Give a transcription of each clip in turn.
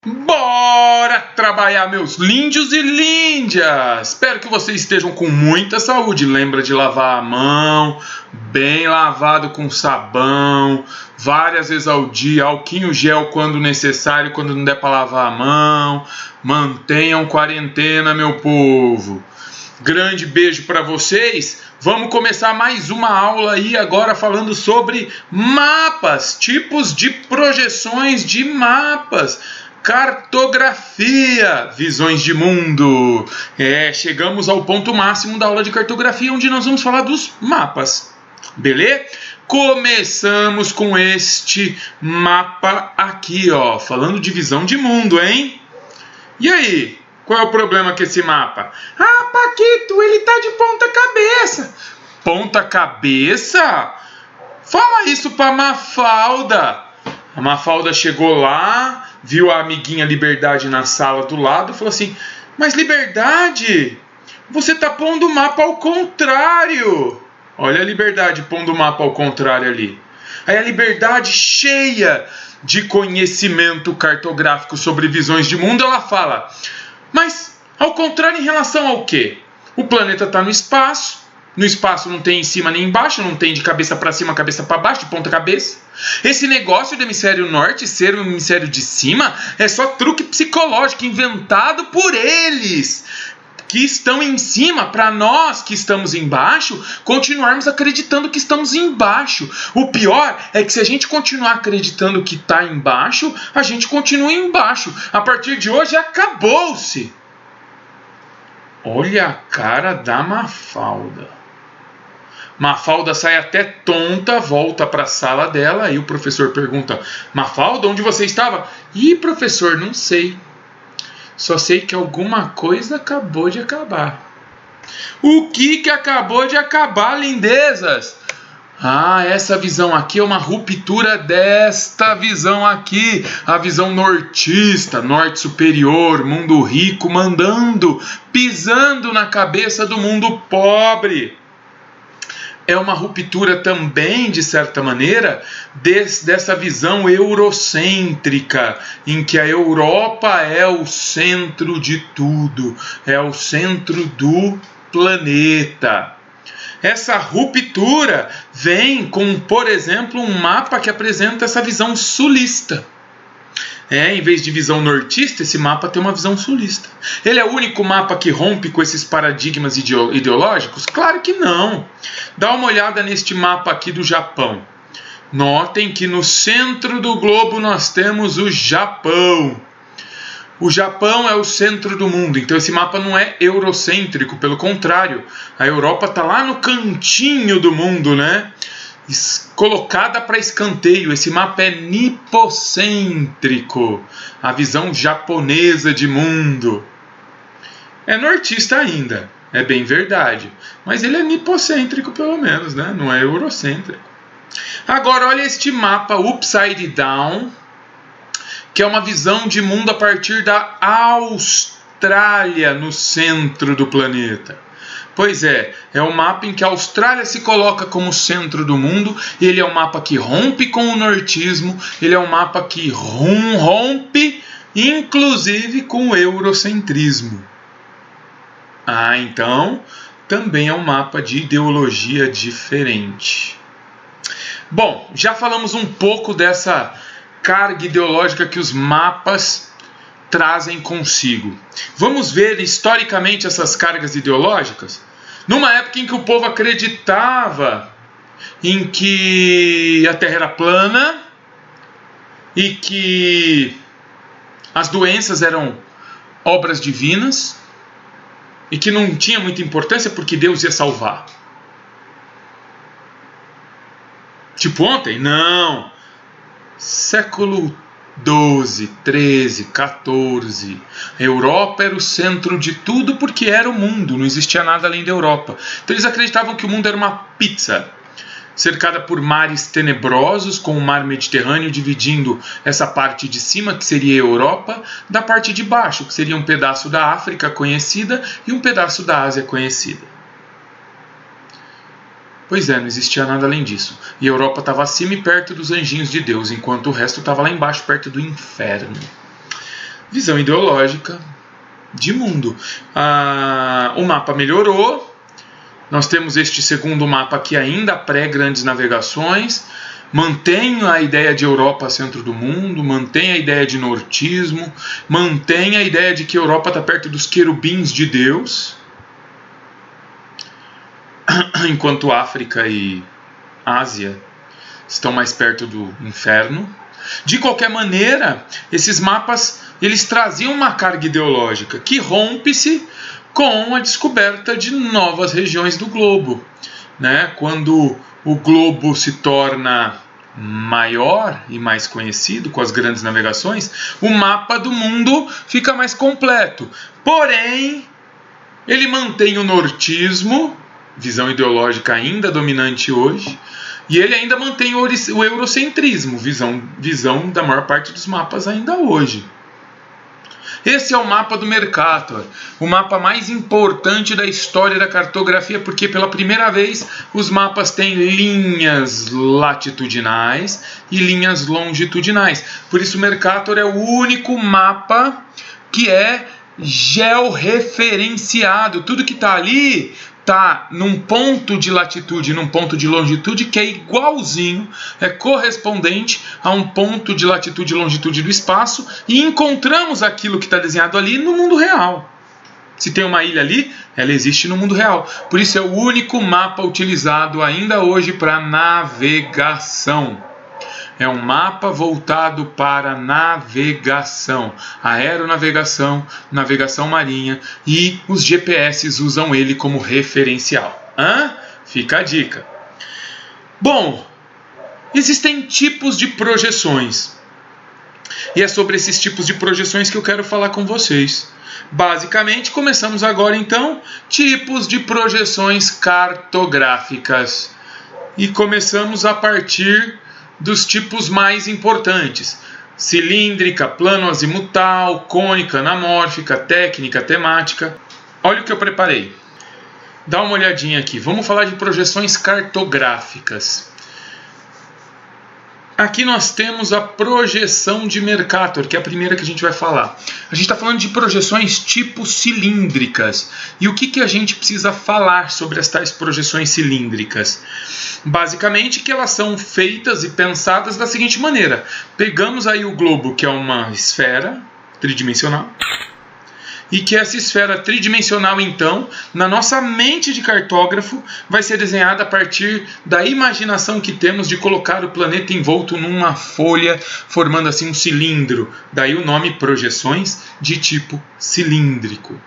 Bora trabalhar, meus líndios e líndias! Espero que vocês estejam com muita saúde. Lembra de lavar a mão, bem lavado com sabão, várias vezes ao dia, álcool gel quando necessário, quando não der para lavar a mão. Mantenham quarentena, meu povo. Grande beijo para vocês. Vamos começar mais uma aula aí agora falando sobre mapas, tipos de projeções de mapas. Cartografia, visões de mundo. Chegamos ao ponto máximo da aula de cartografia, onde nós vamos falar dos mapas. Beleza? Começamos com este mapa aqui, ó, falando de visão de mundo, hein? E aí, qual é o problema com esse mapa? Ah, Paquito, ele tá de ponta cabeça. Ponta cabeça? Fala isso pra Mafalda. A Mafalda chegou lá, viu a amiguinha Liberdade na sala do lado e falou assim: mas Liberdade, você tá pondo o mapa ao contrário. Olha a Liberdade pondo o mapa ao contrário ali. Aí a Liberdade, cheia de conhecimento cartográfico sobre visões de mundo, ela fala: mas ao contrário em relação ao quê? O planeta está no espaço. No espaço não tem em cima nem embaixo, não tem de cabeça para cima, cabeça para baixo, de ponta cabeça. Esse negócio do hemisfério norte ser o hemisfério de cima é só truque psicológico inventado por eles, que estão em cima, para nós que estamos embaixo continuarmos acreditando que estamos embaixo. O pior é que se a gente continuar acreditando que está embaixo, a gente continua embaixo. A partir de hoje acabou-se. Olha a cara da Mafalda. Mafalda sai até tonta, volta para a sala dela, aí o professor pergunta: Mafalda, onde você estava? Ih, professor, não sei. Só sei que alguma coisa acabou de acabar. O que acabou de acabar, lindezas? Ah, essa visão aqui é uma ruptura desta visão aqui. A visão nortista, norte superior, mundo rico, mandando, pisando na cabeça do mundo pobre. É uma ruptura também, de certa maneira, dessa visão eurocêntrica, em que a Europa é o centro de tudo, é o centro do planeta. Essa ruptura vem com, por exemplo, um mapa que apresenta essa visão sulista. Em vez de visão nortista, esse mapa tem uma visão sulista. Ele é o único mapa que rompe com esses paradigmas ideológicos? Claro que não. Dá uma olhada neste mapa aqui do Japão. Notem que no centro do globo nós temos o Japão. O Japão é o centro do mundo, então esse mapa não é eurocêntrico, pelo contrário. A Europa está lá no cantinho do mundo, né? Colocada para escanteio. Esse mapa é nipocêntrico, a visão japonesa de mundo. É nortista ainda, é bem verdade, mas ele é nipocêntrico pelo menos, né? Não é eurocêntrico. Agora olha este mapa upside down, que é uma visão de mundo a partir da Austrália no centro do planeta. Pois é um mapa em que a Austrália se coloca como centro do mundo. Ele é um mapa que rompe com o nortismo, ele é um mapa que rompe inclusive com o eurocentrismo. Então também é um mapa de ideologia diferente. Bom, já falamos um pouco dessa carga ideológica que os mapas trazem consigo. Vamos ver historicamente essas cargas ideológicas? Numa época em que o povo acreditava em que a Terra era plana e que as doenças eram obras divinas e que não tinha muita importância porque Deus ia salvar. Tipo ontem? Não. Século 12, 13, 14. A Europa era o centro de tudo porque era o mundo, não existia nada além da Europa. Então eles acreditavam que o mundo era uma pizza, cercada por mares tenebrosos, com o mar Mediterrâneo dividindo essa parte de cima, que seria a Europa, da parte de baixo, que seria um pedaço da África conhecida e um pedaço da Ásia conhecida. Pois é, não existia nada além disso. E a Europa estava acima e perto dos anjinhos de Deus, enquanto o resto estava lá embaixo, perto do inferno. visão ideológica de mundo. O mapa melhorou. Nós temos este segundo mapa aqui ainda pré-grandes navegações. Mantém a ideia de Europa centro do mundo, mantém a ideia de nortismo, mantém a ideia de que a Europa está perto dos querubins de Deus, enquanto África e Ásia estão mais perto do inferno. De qualquer maneira, esses mapas eles traziam uma carga ideológica que rompe-se com a descoberta de novas regiões do globo, né? Quando o globo se torna maior e mais conhecido com as grandes navegações, o mapa do mundo fica mais completo. Porém, ele mantém o nortismo, visão ideológica ainda dominante hoje, e ele ainda mantém o eurocentrismo, visão da maior parte dos mapas ainda hoje. Esse é o mapa do Mercator, o mapa mais importante da história da cartografia, porque pela primeira vez os mapas têm linhas latitudinais e linhas longitudinais. Por isso o Mercator é o único mapa que é georreferenciado. Tudo que está ali está num ponto de latitude e num ponto de longitude que é igualzinho, é correspondente a um ponto de latitude e longitude do espaço, e encontramos aquilo que está desenhado ali no mundo real. Se tem uma ilha ali, ela existe no mundo real. Por isso é o único mapa utilizado ainda hoje para navegação. É um mapa voltado para navegação, aeronavegação, navegação marinha, e os GPS usam ele como referencial. Fica a dica. Bom, existem tipos de projeções. E é sobre esses tipos de projeções que eu quero falar com vocês. Basicamente, começamos agora então, tipos de projeções cartográficas. E começamos a partir dos tipos mais importantes: cilíndrica, plano azimutal, cônica, anamórfica, técnica, temática. Olha o que eu preparei. Dá uma olhadinha aqui. Vamos falar de projeções cartográficas. Aqui nós temos a projeção de Mercator, que é a primeira que a gente vai falar. A gente está falando de projeções tipo cilíndricas. E o que a gente precisa falar sobre as tais projeções cilíndricas? Basicamente que elas são feitas e pensadas da seguinte maneira. Pegamos aí o globo, que é uma esfera tridimensional, e que essa esfera tridimensional, então, na nossa mente de cartógrafo, vai ser desenhada a partir da imaginação que temos de colocar o planeta envolto numa folha, formando assim um cilindro. Daí o nome projeções de tipo cilíndrico.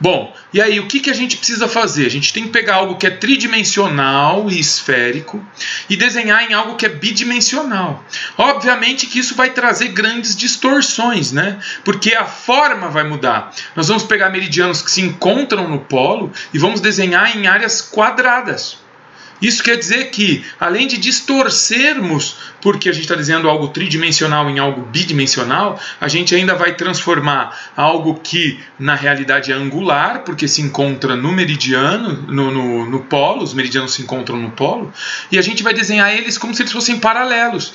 Bom, e aí o que a gente precisa fazer? A gente tem que pegar algo que é tridimensional e esférico e desenhar em algo que é bidimensional. Obviamente que isso vai trazer grandes distorções, né? Porque a forma vai mudar. Nós vamos pegar meridianos que se encontram no polo e vamos desenhar em áreas quadradas. Isso quer dizer que, além de distorcermos, porque a gente está desenhando algo tridimensional em algo bidimensional, a gente ainda vai transformar algo que na realidade é angular, porque se encontra no meridiano, no polo, os meridianos se encontram no polo, e a gente vai desenhar eles como se eles fossem paralelos.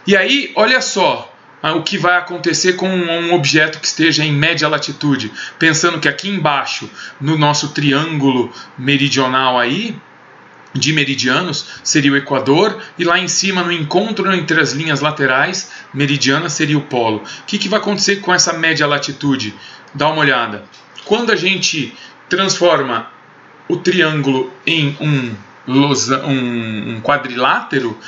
E aí, olha só o que vai acontecer com um objeto que esteja em média latitude, pensando que aqui embaixo, no nosso triângulo meridional aí, de meridianos, seria o Equador, e lá em cima, no encontro entre as linhas laterais meridianas, seria o polo. O que vai acontecer com essa média latitude? Dá uma olhada. Quando a gente transforma o triângulo em um quadrilátero,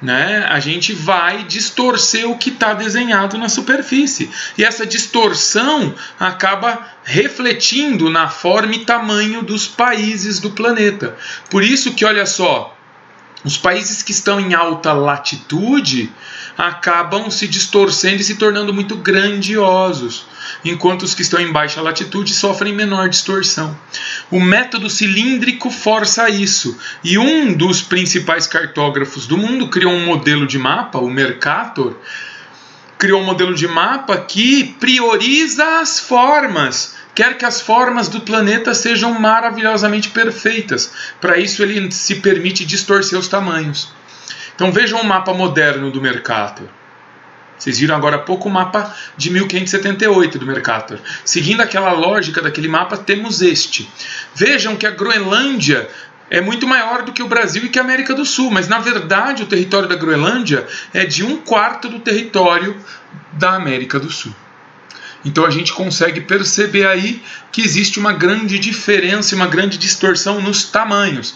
né, a gente vai distorcer o que está desenhado na superfície. E essa distorção acaba refletindo na forma e tamanho dos países do planeta. Por isso que, olha só, os países que estão em alta latitude acabam se distorcendo e se tornando muito grandiosos, enquanto os que estão em baixa latitude sofrem menor distorção. O método cilíndrico força isso, e um dos principais cartógrafos do mundo criou um modelo de mapa, o Mercator, criou um modelo de mapa que prioriza as formas, quer que as formas do planeta sejam maravilhosamente perfeitas. Para isso ele se permite distorcer os tamanhos. Então vejam um mapa moderno do Mercator. Vocês viram agora há pouco o mapa de 1578 do Mercator. Seguindo aquela lógica daquele mapa, temos este. Vejam que a Groenlândia é muito maior do que o Brasil e que a América do Sul, mas na verdade o território da Groenlândia é de 1/4 do território da América do Sul. Então a gente consegue perceber aí que existe uma grande diferença, uma grande distorção nos tamanhos.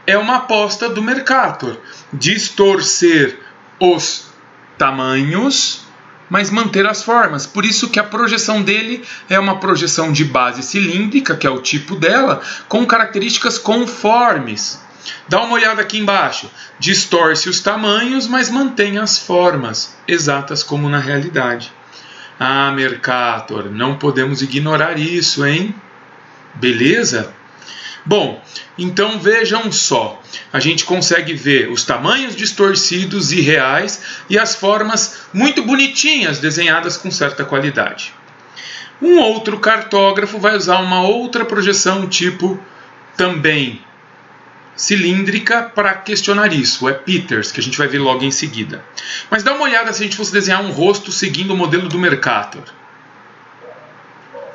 É uma aposta do Mercator, distorcer os tamanhos, mas manter as formas. Por isso que a projeção dele é uma projeção de base cilíndrica, que é o tipo dela, com características conformes. Dá uma olhada aqui embaixo. Distorce os tamanhos, mas mantém as formas, exatas como na realidade. Ah, Mercator, não podemos ignorar isso, hein? Beleza? Bom, então vejam só, a gente consegue ver os tamanhos distorcidos e reais e as formas muito bonitinhas, desenhadas com certa qualidade. Um outro cartógrafo vai usar uma outra projeção tipo também cilíndrica para questionar isso, é Peters, que a gente vai ver logo em seguida. Mas dá uma olhada se a gente fosse desenhar um rosto seguindo o modelo do Mercator.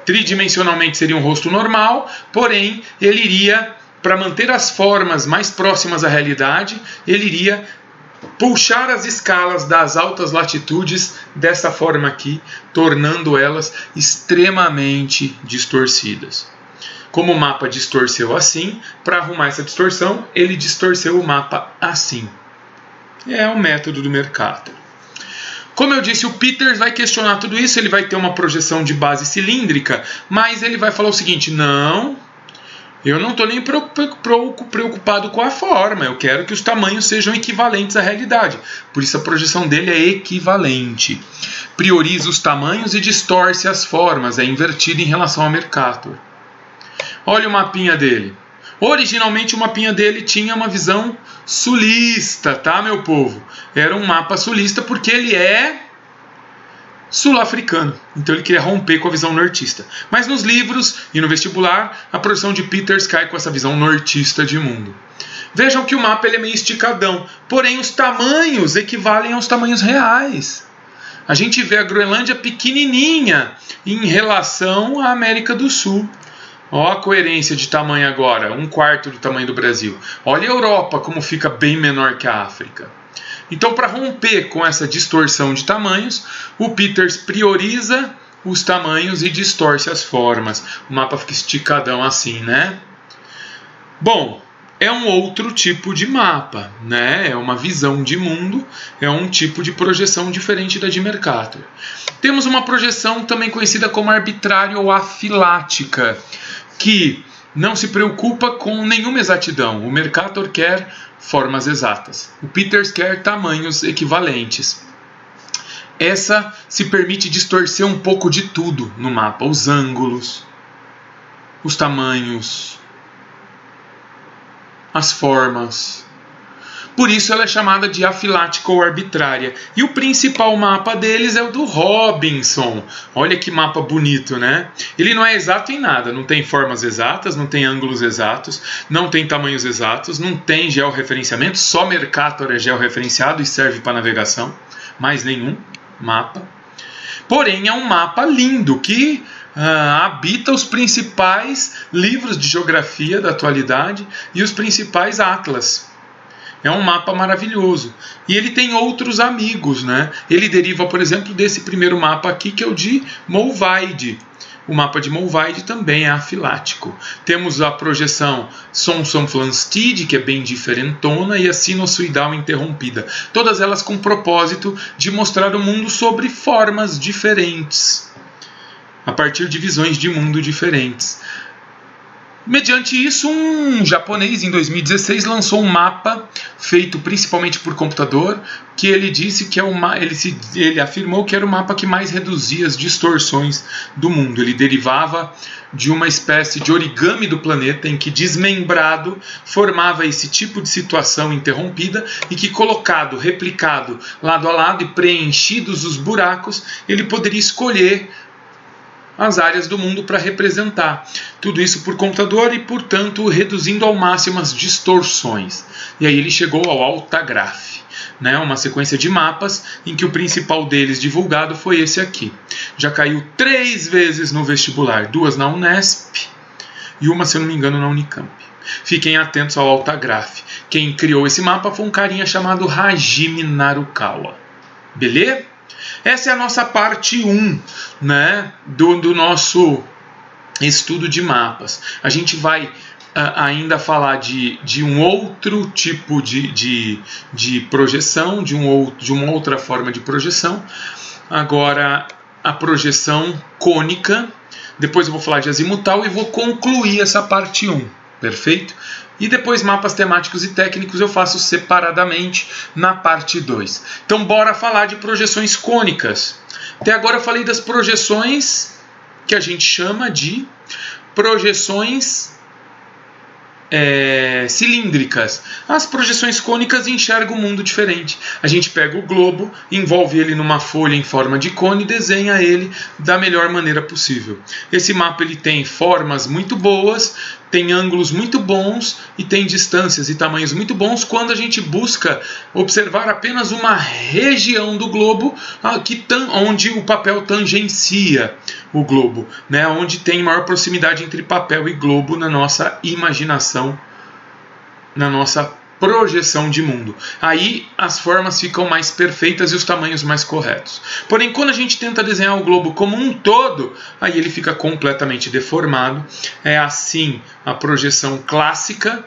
Tridimensionalmente seria um rosto normal, porém ele iria, para manter as formas mais próximas à realidade, ele iria puxar as escalas das altas latitudes dessa forma aqui, tornando elas extremamente distorcidas. Como o mapa distorceu assim, para arrumar essa distorção, ele distorceu o mapa assim. É o método do Mercator. Como eu disse, o Peters vai questionar tudo isso, ele vai ter uma projeção de base cilíndrica, mas ele vai falar o seguinte: não, eu não estou nem preocupado com a forma, eu quero que os tamanhos sejam equivalentes à realidade. Por isso a projeção dele é equivalente. Prioriza os tamanhos e distorce as formas, é invertido em relação ao Mercator. Olha o mapinha dele. Originalmente o mapinha dele tinha uma visão sulista, tá, meu povo? Era um mapa sulista porque ele é sul-africano. Então ele queria romper com a visão nortista. Mas nos livros e no vestibular, a projeção de Peters cai com essa visão nortista de mundo. Vejam que o mapa ele é meio esticadão, porém os tamanhos equivalem aos tamanhos reais. A gente vê a Groenlândia pequenininha em relação à América do Sul. Olha a coerência de tamanho agora, 1/4 do tamanho do Brasil. Olha a Europa como fica bem menor que a África. Então, para romper com essa distorção de tamanhos, o Peters prioriza os tamanhos e distorce as formas. O mapa fica esticadão assim, né? Bom, é um outro tipo de mapa, né? É uma visão de mundo, é um tipo de projeção diferente da de Mercator. Temos uma projeção também conhecida como arbitrária ou afilática, que não se preocupa com nenhuma exatidão. O Mercator quer formas exatas. O Peters quer tamanhos equivalentes. Essa se permite distorcer um pouco de tudo no mapa. Os ângulos, os tamanhos, as formas. Por isso ela é chamada de afilática ou arbitrária. E o principal mapa deles é o do Robinson. Olha que mapa bonito, né? Ele não é exato em nada. Não tem formas exatas, não tem ângulos exatos, não tem tamanhos exatos, não tem georreferenciamento. Só Mercator é georreferenciado e serve para navegação. Mais nenhum mapa. Porém, é um mapa lindo que habita os principais livros de geografia da atualidade e os principais atlas. É um mapa maravilhoso. E ele tem outros amigos, né? Ele deriva, por exemplo, desse primeiro mapa aqui, que é o de Moldvide. O mapa de Moldvide também é afilático. Temos a projeção Thomson-Flamsteed, que é bem diferentona, e a sinusoidal interrompida. Todas elas com o propósito de mostrar o mundo sobre formas diferentes, a partir de visões de mundo diferentes. Mediante isso, um japonês em 2016 lançou um mapa feito principalmente por computador, que ele disse que ele afirmou que era o mapa que mais reduzia as distorções do mundo. Ele derivava de uma espécie de origami do planeta em que, desmembrado, formava esse tipo de situação interrompida e que, colocado, replicado lado a lado e preenchidos os buracos, ele poderia escolher as áreas do mundo para representar. Tudo isso por computador e, portanto, reduzindo ao máximo as distorções. E aí ele chegou ao AltaGraph, né? Uma sequência de mapas em que o principal deles divulgado foi esse aqui. Já caiu 3 vezes no vestibular, 2 na Unesp e uma, se eu não me engano, na Unicamp. Fiquem atentos ao AltaGraph. Quem criou esse mapa foi um carinha chamado Hajime Narukawa. Beleza? Essa é a nossa parte 1, né, do nosso estudo de mapas. A gente vai ainda falar de um outro tipo de projeção, de uma outra forma de projeção. Agora, a projeção cônica. Depois eu vou falar de azimutal e vou concluir essa parte 1. Perfeito? E depois mapas temáticos e técnicos eu faço separadamente na parte 2. Então bora falar de projeções cônicas. Até agora eu falei das projeções que a gente chama de projeções cilíndricas. As projeções cônicas enxergam o mundo diferente. A gente pega o globo, envolve ele numa folha em forma de cone e desenha ele da melhor maneira possível. Esse mapa ele tem formas muito boas, tem ângulos muito bons e tem distâncias e tamanhos muito bons quando a gente busca observar apenas uma região do globo onde o papel tangencia o globo, né? Onde tem maior proximidade entre papel e globo na nossa imaginação, na nossa projeção de mundo. Aí as formas ficam mais perfeitas e os tamanhos mais corretos. Porém, quando a gente tenta desenhar o globo como um todo, aí ele fica completamente deformado. É assim a projeção clássica,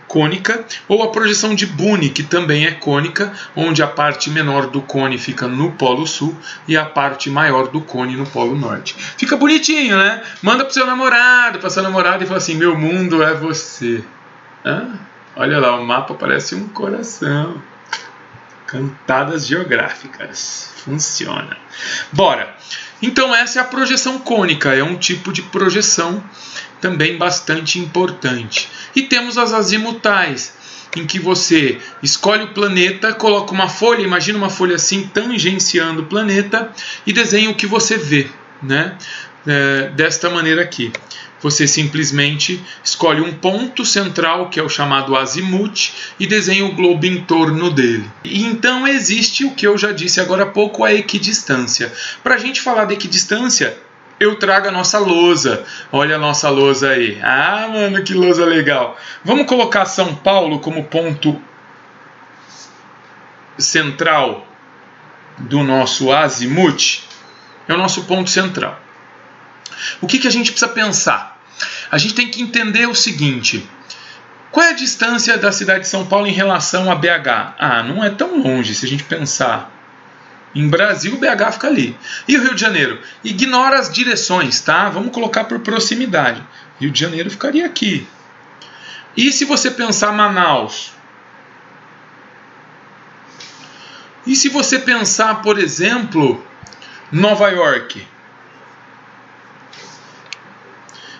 cônica, ou a projeção de Boone, que também é cônica, onde a parte menor do cone fica no polo sul e a parte maior do cone no polo norte. Fica bonitinho, né? Manda pro seu namorado, pra sua namorada e fala assim: meu mundo é você. Olha lá, o mapa parece um coração. Cantadas geográficas. Funciona. Bora! Então essa é a projeção cônica. É um tipo de projeção também bastante importante. E temos as azimutais, em que você escolhe o planeta, coloca uma folha, imagina uma folha assim, tangenciando o planeta, e desenha o que você vê, né? Desta maneira aqui. Você simplesmente escolhe um ponto central, que é o chamado azimute, e desenha o globo em torno dele. E então existe o que eu já disse agora há pouco, a equidistância. Para a gente falar de equidistância, eu trago a nossa lousa. Olha a nossa lousa aí. Ah, mano, que lousa legal. Vamos colocar São Paulo como ponto central do nosso azimute. É o nosso ponto central. O que a gente precisa pensar? A gente tem que entender o seguinte: qual é a distância da cidade de São Paulo em relação a BH? Não é tão longe se a gente pensar. Em Brasil, BH fica ali. E o Rio de Janeiro? Ignora as direções, tá? Vamos colocar por proximidade. Rio de Janeiro ficaria aqui. E se você pensar Manaus? E se você pensar, por exemplo, Nova York?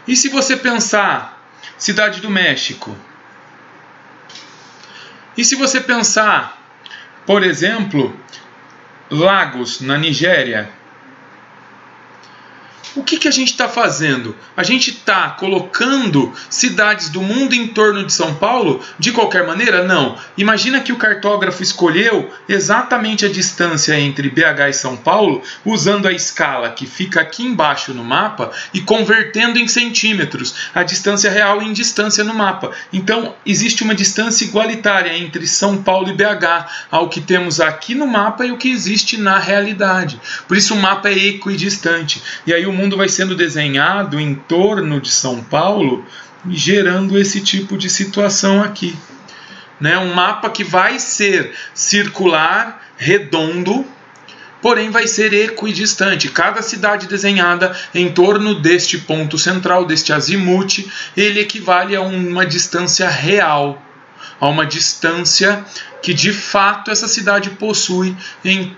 E se você pensar Cidade do México? E se você pensar, por exemplo, Lagos, na Nigéria? O que a gente está fazendo? A gente está colocando cidades do mundo em torno de São Paulo de qualquer maneira? Não. Imagina que o cartógrafo escolheu exatamente a distância entre BH e São Paulo, usando a escala que fica aqui embaixo no mapa e convertendo em centímetros a distância real em distância no mapa. Então, existe uma distância igualitária entre São Paulo e BH, ao que temos aqui no mapa e o que existe na realidade. Por isso o mapa é equidistante. E aí o mundo vai sendo desenhado em torno de São Paulo, gerando esse tipo de situação aqui, né? Um mapa que vai ser circular, redondo, porém vai ser equidistante. Cada cidade desenhada em torno deste ponto central, deste azimute, ele equivale a uma distância real, a uma distância que de fato essa cidade possui em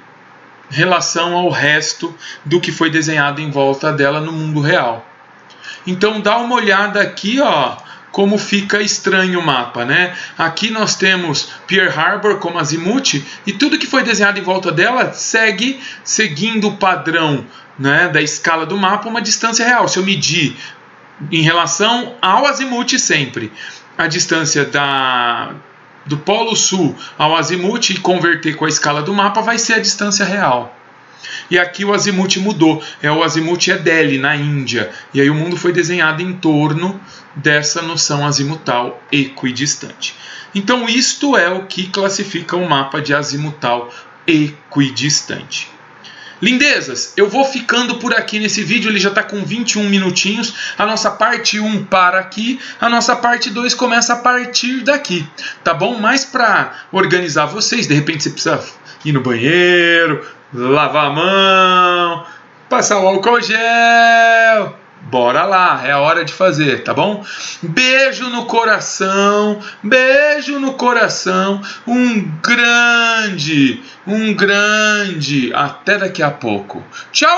relação ao resto do que foi desenhado em volta dela no mundo real. Então dá uma olhada aqui, como fica estranho o mapa, né? Aqui nós temos Pearl Harbor como azimuth e tudo que foi desenhado em volta dela segue seguindo o padrão, né, da escala do mapa, uma distância real. Se eu medir em relação ao azimuth sempre a distância do Polo Sul ao azimuth e converter com a escala do mapa, vai ser a distância real. E aqui o azimuth mudou, o azimuth é Delhi, na Índia, e aí o mundo foi desenhado em torno dessa noção azimutal equidistante. Então isto é o que classifica o mapa de azimutal equidistante. Lindezas, eu vou ficando por aqui nesse vídeo, ele já está com 21 minutinhos, a nossa parte 1 para aqui, a nossa parte 2 começa a partir daqui, tá bom? Mas para organizar vocês, de repente você precisa ir no banheiro, lavar a mão, passar o álcool gel, bora lá, é a hora de fazer, tá bom? Beijo no coração, um grande, até daqui a pouco. Tchau!